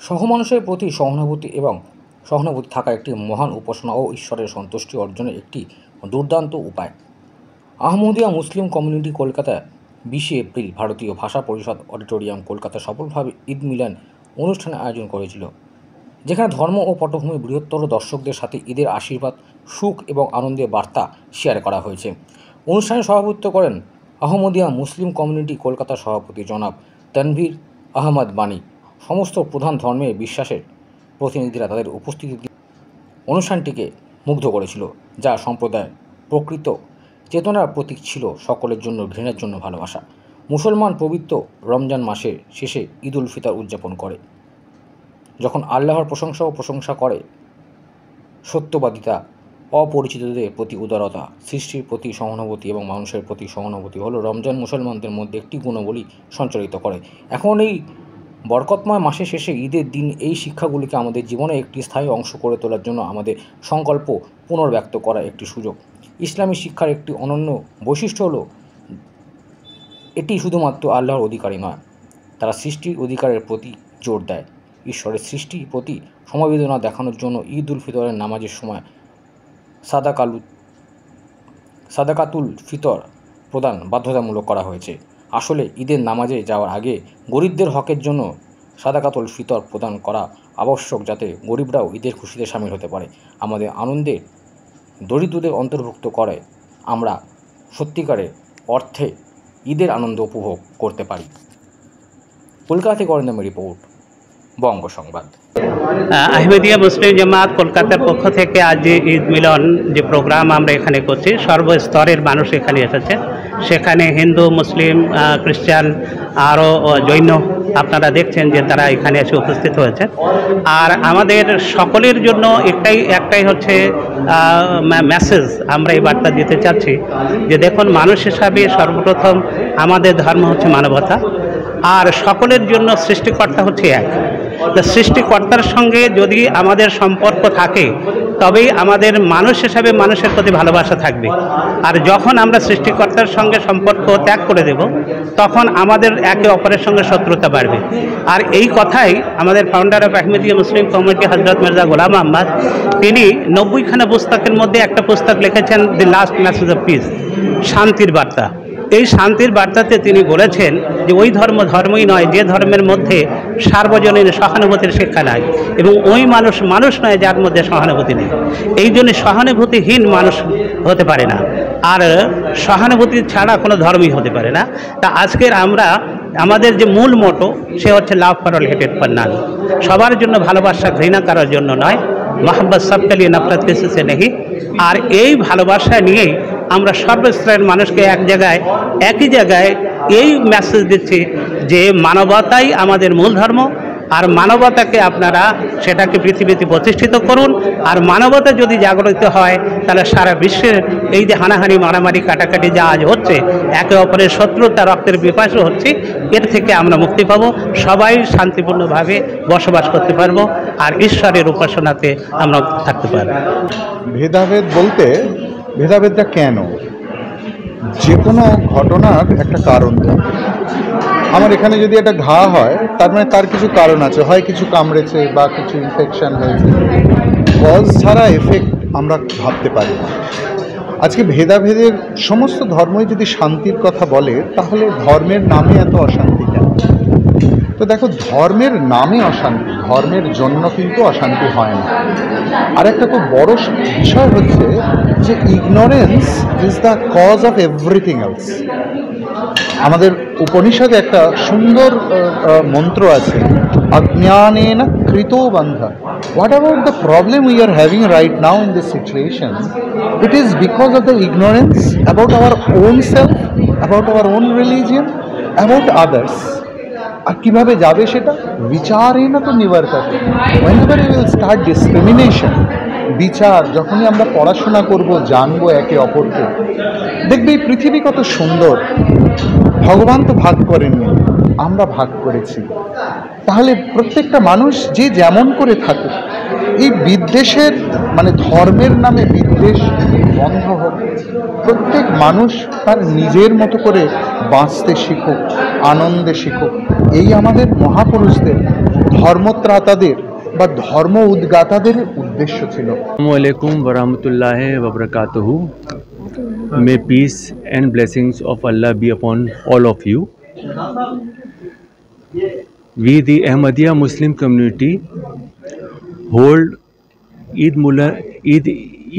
সহমানুষের প্রতি সহানুভূতি থাকা একটি মহান উপাসনা ও ঈশ্বরের সন্তুষ্টি অর্জনের একটি দুর্দান্ত উপায়। Ahmadiyya Muslim community Kolkata 20 April ভারতীয় ভাষা পরিষদ অডিটোরিয়াম কলকাতা সফলভাবে ঈদ মিলান অনুষ্ঠানের আয়োজন করেছিল, যেখানে ধর্ম ও পটভূমির বৃহত্তর দর্শকদের সাথে ঈদের আশীর্বাদ, সুখ এবং আনন্দের বার্তা শেয়ার করা হয়েছে। অনুষ্ঠানে সভাপতিত্ব করেন আহমদিয়া মুসলিম কমিউনিটি কলকাতা সভাপতি জনাব তানভীর আহমদ বানী। সমস্ত প্রধান ধর্মের বিশ্বাসের প্রতিনিধিরা তাদের উপস্থিতি অনুষ্ঠানটিকে মুগ্ধ করেছিল, যা সম্প্রদায়ের প্রকৃত চেতনার প্রতীক ছিল। সকলের জন্য ঘৃণার জন্য ভালোবাসা। মুসলমান পবিত্র রমজান মাসের শেষে ঈদ উল ফিতর উদযাপন করে, যখন আল্লাহর প্রশংসা করে, সত্যবাদিতা, অপরিচিতদের প্রতি উদারতা, সৃষ্টির প্রতি সহানুভূতি এবং মানুষের প্রতি সহানুভূতি হলো রমজান মুসলমানদের মধ্যে একটি গুণাবলী সঞ্চারিত করে। এখন এই বরকতময় মাসের শেষে ঈদের দিন এই শিক্ষাগুলিকে আমাদের জীবনে একটি স্থায়ী অংশ করে তোলার জন্য আমাদের সংকল্প পুনর্ব্যক্ত করা একটি সুযোগ। ইসলামী শিক্ষার একটি অনন্য বৈশিষ্ট্য হলো এটি শুধুমাত্র আল্লাহর অধিকারই নয়, তারা সৃষ্টির অধিকারের প্রতি জোর দেয়। ঈশ্বরের সৃষ্টির প্রতি সমবেদনা দেখানোর জন্য ঈদ উল ফিতরের নামাজের সময় সাদাকাতুল ফিতর প্রদান বাধ্যতামূলক করা হয়েছে। আসলে ঈদের নামাজে যাওয়ার আগে গরিবদের হকের জন্য সাদাকাতুল ফিতর প্রদান করা আবশ্যক, যাতে গরিবরাও ঈদের খুশিতে সামিল হতে পারে। আমাদের আনন্দে দরিদ্রদের অন্তর্ভুক্ত করে আমরা সত্যিকারের অর্থে ঈদের আনন্দ উপভোগ করতে পারি। কলকাতা থেকে অরিন্দম রিপোর্ট, বঙ্গ সংবাদ। আহমেদিয়া মুসলিম জামাত কলকাতার পক্ষ থেকে আজ যে ঈদ মিলন যে প্রোগ্রাম আমরা এখানে করছি, সর্বস্তরের মানুষ এখানে এসেছে। সেখানে হিন্দু, মুসলিম, খ্রিস্টান, আরও জৈন আপনারা দেখছেন যে তারা এখানে এসে উপস্থিত হয়েছে। আর আমাদের সকলের জন্য একটাই হচ্ছে মেসেজ আমরা এই বার্তা দিতে চাচ্ছি যে দেখুন, মানুষ হিসাবে সর্বপ্রথম আমাদের ধর্ম হচ্ছে মানবতা, আর সকলের জন্য সৃষ্টিকর্তা হচ্ছে এক। তো সৃষ্টিকর্তার সঙ্গে যদি আমাদের সম্পর্ক থাকে, তবেই আমাদের মানুষ হিসাবে মানুষের প্রতি ভালোবাসা থাকবে। আর যখন আমরা সৃষ্টিকর্তার সঙ্গে সম্পর্ক ত্যাগ করে দেব, তখন আমাদের একে অপরের সঙ্গে শত্রুতা বাড়বে। আর এই কথাই আমাদের founder of Ahmadiyya Muslim community হজরত মির্জা গোলাম আহমদ, তিনি 90খানা পুস্তকের মধ্যে একটা পুস্তক লিখেছেন, the last message of piece, শান্তির বার্তা। এই শান্তির বার্তাতে তিনি বলেছেন যে ওই ধর্মই নয় যে ধর্মের মধ্যে সার্বজনীন সহানুভূতির শিক্ষা নাই, এবং ওই মানুষ নয় যার মধ্যে সহানুভূতি নেই। এই জন্য সহানুভূতিহীন মানুষ হতে পারে না, আর সহানুভূতি ছাড়া কোনো ধর্মই হতে পারে না। তা আজকের আমাদের যে মূল মোটো, সে হচ্ছে love for all, hated for none. সবার জন্য ভালোবাসা, ঘৃণা করার জন্য নয়। মোহাম্মদ সবকে লিয়ে নফরত কিসি সে নেহি। আর এই ভালোবাসা নিয়েই আমরা সর্বস্তরের মানুষকে একই জায়গায় এই মেসেজ দিচ্ছি যে মানবতাই আমাদের মূল ধর্ম, আর মানবতাকে আপনারা সেটাকে পৃথিবীতে প্রতিষ্ঠিত করুন। আর মানবতা যদি জাগরিত হয়, তাহলে সারা বিশ্বের এই যে হানাহানি, মারামারি, কাটাকাটি যা আজ হচ্ছে, একে অপরের শত্রুতা, রক্তের বিপাশু হচ্ছে, এর থেকে আমরা মুক্তি পাবো। সবাই শান্তিপূর্ণভাবে বসবাস করতে পারবো, আর ঈশ্বরের উপাসনাতে আমরা থাকতে পারবো। ভেদাভেদ বলতে ভেদাভেদটা কেন? যে কোনো ঘটনার একটা কারণ থাকে। আমার এখানে যদি একটা ঘা হয়, তার মানে তার কিছু কারণ আছে, হয় কিছু কামড়েছে বা কিছু ইনফেকশন হয়েছে। কজ ছাড়া এফেক্ট আমরা ভাবতে পারি না। আজকে ভেদাভেদের সমস্ত ধর্মই যদি শান্তির কথা বলে, তাহলে ধর্মের নামে এত অশান্তি কেন? তো দেখো, ধর্মের নামে অশান্তি, ধর্মের জন্য কিন্তু অশান্তি হয় না। আর একটা খুব বড় বিষয় হচ্ছে যে ignorance is the cause of everything else. আমাদের উপনিষদে একটা সুন্দর মন্ত্র আছে, অজ্ঞানেন কৃতো বন্ধ। What about the problem we are having right now in this situation? It is because of the ignorance about our own self, about our own religion, about others. আর কীভাবে যাবে সেটা? বিচারই না তো নিবর্ততে। whenever we will start discrimination, বিচার, যখনই আমরা পড়াশোনা করব, জানবো একে অপরকে, দেখবে এই পৃথিবী কত সুন্দর। ভগবান তো ভাগ করেননি, আমরা ভাগ করেছি। তাহলে প্রত্যেকটা মানুষ যে যেমন করে থাকুক, এই বিদ্বেষের মানে ধর্মের নামে বিদ্বেষ বন্ধ হোক। প্রত্যেক মানুষ তার নিজের মতো করে বাঁচতে শিখুক, আনন্দে শিখুক। এই আমাদের মহাপুরুষদের, ধর্মত্রাতাদের বা ধর্ম উদ্গাতাদের উদ্দেশ্য ছিল। अस्सलामुअलैकुम वरहमतुल्लाहि वबरकातुहू। May peace and blessings of Allah be upon all of you. We, the Ahmadiyya Muslim community, hold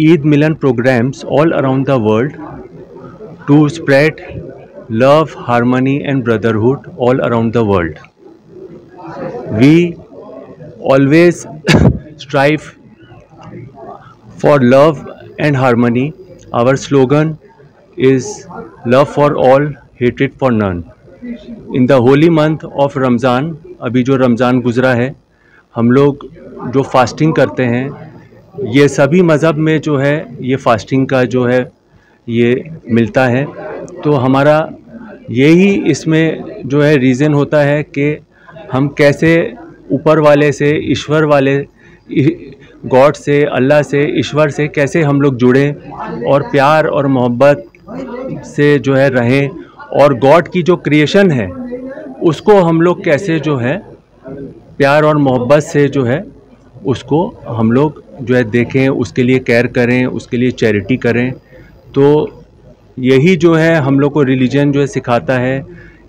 Eid Milan programs all around the world to spread love, harmony and brotherhood all around the world. We always strive for love and harmony. Our slogan is love for all, hatred for none. In the holy month of Ramzan, अभी जो रमज़ान गुज़रा है, हम लोग जो fasting करते हैं, ये सभी मज़हब में जो है ये फास्टिंग का जो है ये मिलता है। तो हमारा यही इसमें जो है रीज़न होता है कि हम कैसे ऊपर वाले से, ईश्वर वाले, गॉड से, अल्लाह से, ईश्वर से कैसे हम लोग जुड़ें और प्यार और मोहब्बत से जो है रहें, और गॉड की जो क्रिएशन है उसको हम लोग कैसे जो है प्यार और मोहब्बत से जो है उसको हम लोग जो है देखें, उसके लिए केयर करें, उसके लिए चैरिटी करें। तो यही जो है हम लोग को रिलीजन जो है सिखाता है।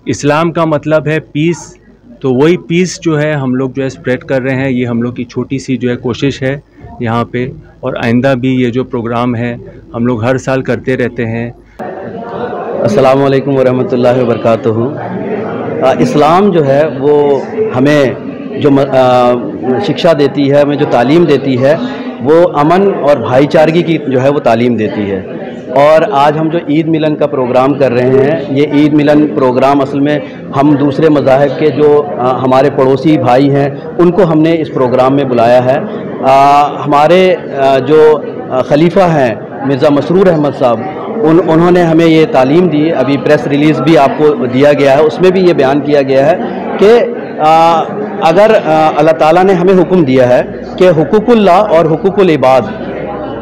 इस्लाम का मतलब है पीस, तो वही पीस जो है हम लोग जो है स्प्रेड कर रहे हैं। ये हम लोग की छोटी सी जो है कोशिश है यहाँ पे, और आइंदा भी ये जो प्रोग्राम है हम लोग हर साल करते रहते हैं। अस्सलामुअलैकुम वरहमतुल्लाहि वबरकातुहू। इस्लाम जो है वो हमें जो शिक्षा देती है, हमें जो तालीम देती है, वो अमन और भाईचारगी की जो है वो तालीम देती है। और आज हम जो ईद मिलन का प्रोग्राम कर रहे हैं, ये ईद मिलन प्रोग्राम असल में हम दूसरे मज़ाहिब के जो हमारे पड़ोसी भाई हैं उनको हमने इस प्रोग्राम में बुलाया है। हमारे जो खलीफा हैं मिर्ज़ा मसरूर अहमद साहब, उन्होंने हमें ये तालीम दी। अभी प्रेस रिलीज़ भी आपको दिया गया है, उसमें भी ये बयान किया गया है कि अगर अल्लाह ताला ने हमें हुक्म दिया है कि हुकूकुल्लाह और हुकूकुल इबाद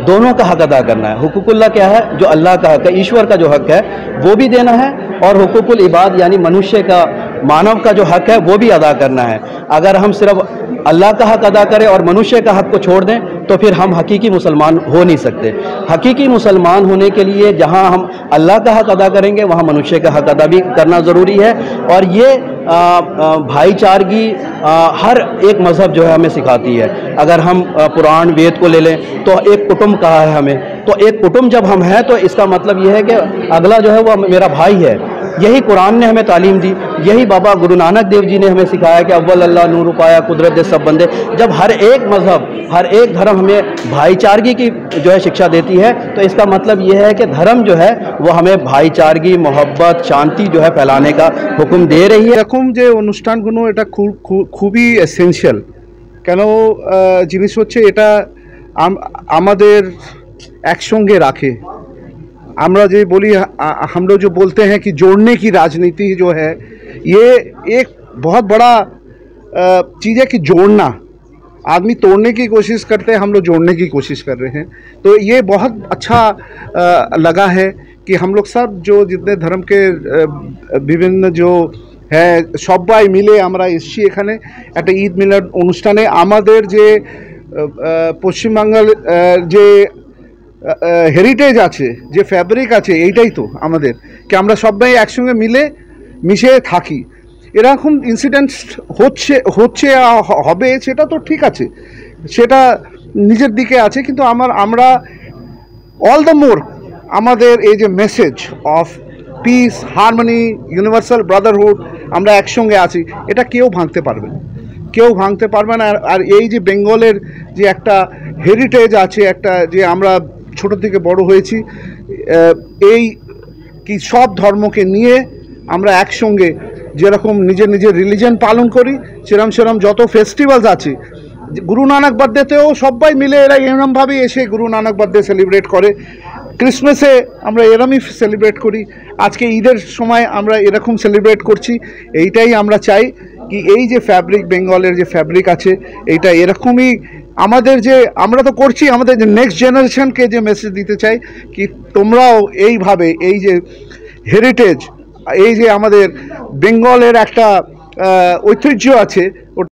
दोनों का हक अदा करना है। हुकूकुल्लाह क्या है? जो अल्लाह का हक है, ईश्वर का जो हक है वो भी देना है, और हुकूकुल इबाद यानी मनुष्य का, मानव का जो हक है वो भी अदा करना है। अगर हम सिर्फ अल्लाह का हक अदा करें और मनुष्य का हक को छोड़ दें तो फिर हम हकीकी मुसलमान हो नहीं सकते। हकीकी मुसलमान होने के लिए जहाँ हम अल्लाह का हक अदा करेंगे वहाँ मनुष्य का हक अदा भी करना ज़रूरी है। और ये भाईचारगी हर एक मज़हब जो है हमें सिखाती है। अगर हम पुराण वेद को ले लें तो एक कुटुंब कहा है हमें, तो एक कुटुंब जब हम हैं तो इसका मतलब ये है कि अगला जो है वो मेरा भाई है। यही कुरान ने हमें तालीम दी, यही बाबा गुरु नानक देव जी ने हमें सिखाया कि अव्वल अल्लाह नूर पाया कुदरत दे सब बंदे। जब हर एक मज़हब, हर एक धर्म हमें भाईचारगी की जो है शिक्षा देती है, तो इसका मतलब ये है कि धर्म जो है वो हमें भाईचारगी, मोहब्बत, शांति जो है फैलाने का हुक्म दे रही है। এরকম যে অনুষ্ঠানগুলো এটা খুবই এসেনশিয়াল। কেন জিনিস হচ্ছে এটা আমাদের একসঙ্গে রাখে। আমরা যে बोली, हम लोग जो बोलते हैं कि जोड़ने की राजनीति जो है, ये एक बहुत बड़ा चीज़ है कि जोड़ना। आदमी तोड़ने की कोशिश करते हैं, हम लोग जोड़ने की कोशिश कर रहे हैं। तो ये बहुत अच्छा लगा है कि हम लोग सब जो जितने धर्म के विभिन्न जो है সবাই মিলে আমরা এসেছি এখানে একটা ঈদ মিলাদ অনুষ্ঠানে। আমাদের যে পশ্চিমবাংলার যে হেরিটেজ আছে, যে ফ্যাব্রিক আছে, এইটাই তো আমাদের, কি আমরা সবাই একসঙ্গে মিলে মিশে থাকি। এরকম ইনসিডেন্ট হচ্ছে হবে, সেটা তো ঠিক আছে, সেটা নিজের দিকে আছে, কিন্তু আমরা অল দ্য মোর আমাদের এই যে message of piece, harmony, universal Brotherhood, আমরা একসঙ্গে আছি, এটা কেউ ভাঙতে পারবে না, কেউ ভাঙতে পারবে না। আর এই যে বেঙ্গলের যে একটা হেরিটেজ আছে, একটা যে আমরা ছোট থেকে বড় হয়েছি, এই কি সব ধর্মকে নিয়ে আমরা একসঙ্গে যেরকম নিজের নিজের রিলিজন পালন করি, সেরম যত ফেস্টিভ্যালস আছে, গুরু নানক বার্থডেতেও সবাই মিলে এরা এরমভাবেই এসে গুরু নানক বার্থডে সেলিব্রেট করে। ক্রিসমাসে আমরা এরমই সেলিব্রেট করি, আজকে ঈদের সময় আমরা এরকম সেলিব্রেট করছি। এইটাই আমরা চাই কি এই যে ফ্যাব্রিক, বেঙ্গলের যে ফ্যাব্রিক আছে, এইটা এরকমই আমাদের যে আমরা তো করছি, আমাদের যে নেক্সট জেনারেশনকে যে মেসেজ দিতে চাই কি তোমরাও এইভাবে এই যে হেরিটেজ, এই যে আমাদের বেঙ্গলের একটা ঐতিহ্য আছে